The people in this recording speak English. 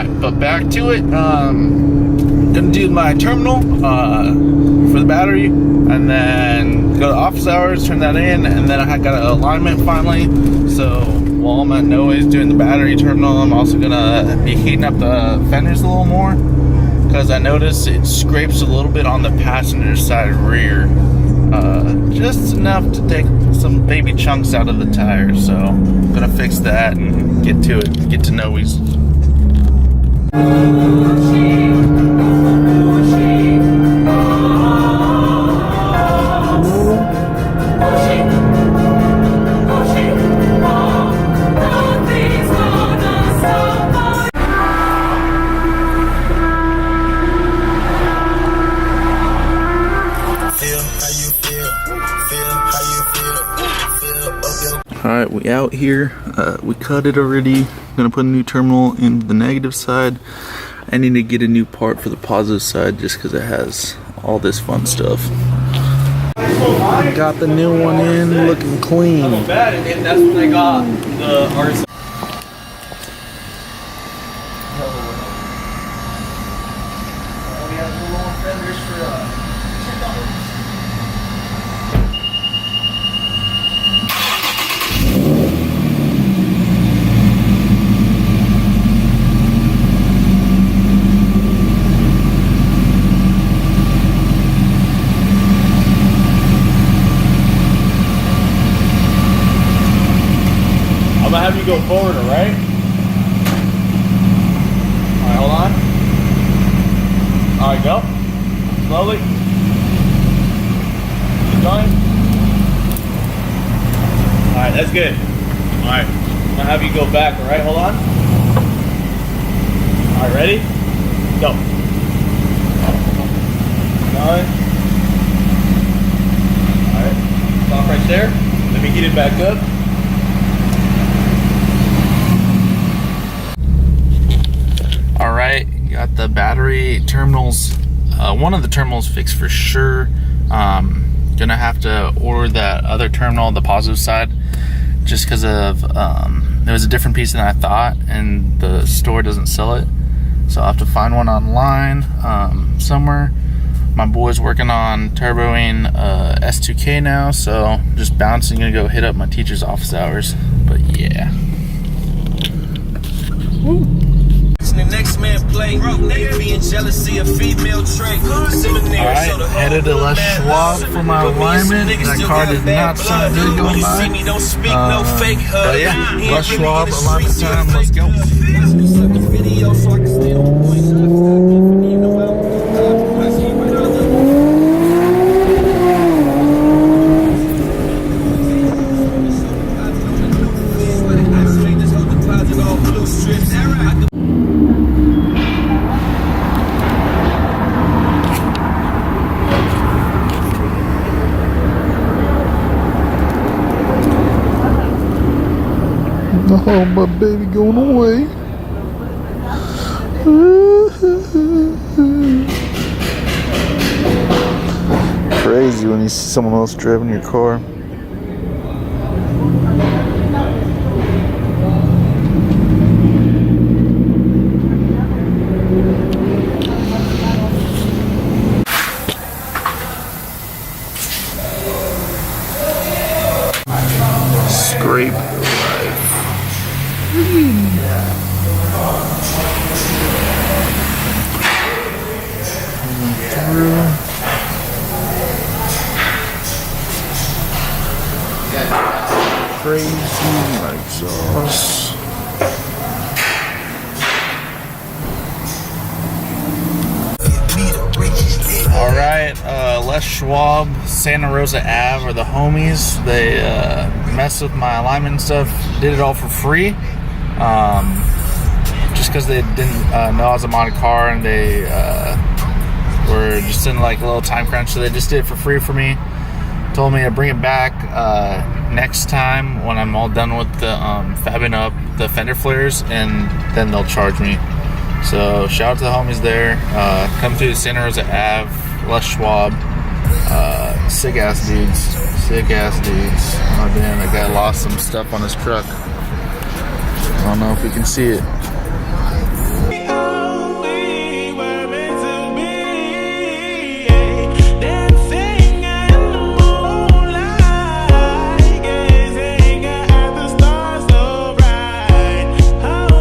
Alright, but back to it. Gonna do my terminal for the battery, and then go to office hours, turn that in, and then I got an alignment finally. So while I'm at Noah's doing the battery terminal, I'm also gonna be heating up the fenders a little more, because I noticed it scrapes a little bit on the passenger side rear, just enough to take some baby chunks out of the tire. So I'm gonna fix that and get to it, get to Noah's. Alright, we out here. We cut it already. Gonna put a new terminal in the negative side. I need to get a new part for the positive side just because it has all this fun stuff. Got the new one in, looking clean. And that's when I got the RS. I'm gonna have you go forward, alright? Alright, hold on. Alright, go. Slowly. Keep going. Alright, that's good. Alright. I'm gonna have you go back, alright? Hold on. Alright, ready? Go. Keep going. Alright. Stop right there. Let me heat it back up. Alright, got the battery terminals, one of the terminals fixed for sure. Gonna have to order that other terminal, the positive side, just because of it was a different piece than I thought, and the store doesn't sell it. So I'll have to find one online somewhere. My boy's working on turboing S2K now, so just bouncing, gonna go hit up my teacher's office hours. But yeah. Woo. The next man play envy and jealousy of female trait. Alright, headed to Les Schwab for my alignment. That car did not sound good going by. But yeah, Les Schwab alignment time, let's go. Oh, my baby going away. Crazy when you see someone else driving your car. Scrape life. Crazy exhaust. Alright, Les Schwab, Santa Rosa Ave are the homies. They messed with my alignment and stuff, did it all for free. Just because they didn't know I was a modded car, and they were just in like a little time crunch, so they just did it for free for me. Told me to bring it back next time when I'm all done with the fabbing up the fender flares, and then they'll charge me. So shout out to the homies there. Come through Santa Rosa Ave, Les Schwab. Sick ass dudes. Sick ass dudes. Oh damn, that guy lost some stuff on his truck. I don't know if you can see it.